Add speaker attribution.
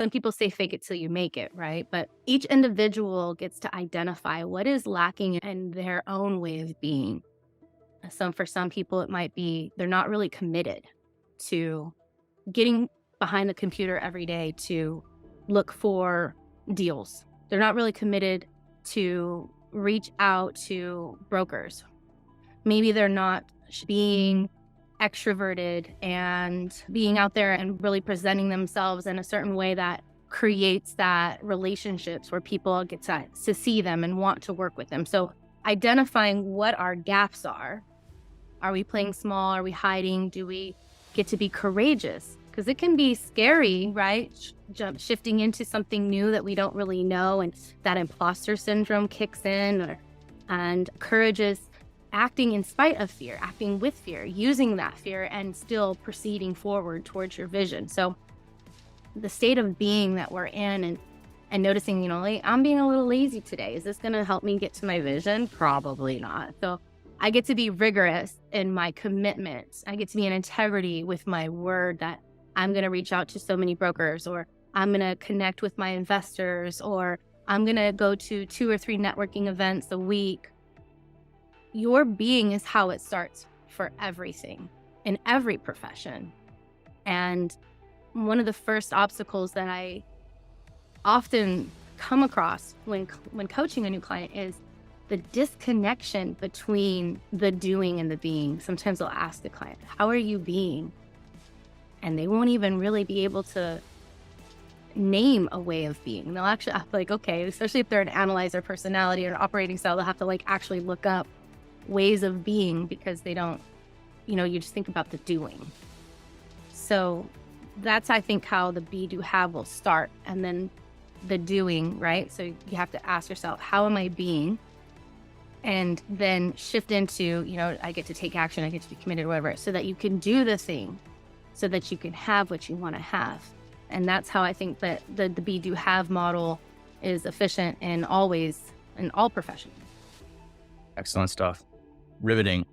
Speaker 1: Some people say fake it till you make it, right? But each individual gets to identify what is lacking in their own way of being. For some people, it might be they're not really committed to getting behind the computer every day to look for deals. They're not really committed to reach out to brokers. Maybe they're not being extroverted and being out there and really presenting themselves in a certain way that creates that relationships where people get to see them and want to work with them. So identifying what our gaps are. Are we playing small? Are we hiding? Do we get to be courageous? Because it can be scary, right? Shifting into something new that we don't really know, and that imposter syndrome kicks in. And courage is acting in spite of fear, acting with fear, using that fear and still proceeding forward towards your vision. So the state of being that we're in, and noticing, like, I'm being a little lazy today. Is this going to help me get to my vision? Probably not. So I get to be rigorous in my commitment. I get to be in integrity with my word that I'm going to reach out to so many brokers, or I'm going to connect with my investors, or I'm going to go to 2 or 3 networking events a week. Your being is how it starts for everything in every profession. And one of the first obstacles that I often come across when coaching a new client is the disconnection between the doing and the being. Sometimes I'll ask the client, how are you being? And they won't even really be able to name a way of being. They'll actually have to, like, okay, especially if they're an analyzer personality or an operating style, they'll have to actually look up ways of being, because they don't, you just think about the doing. So that's, I think, how the be, do, have will start. And then the doing, right? So you have to ask yourself, how am I being? And then shift into, I get to take action, I get to be committed, or whatever, so that you can do the thing, so that you can have what you want to have. And that's how I think that the be, do, have model is efficient in all professions.
Speaker 2: Excellent stuff. Riveting.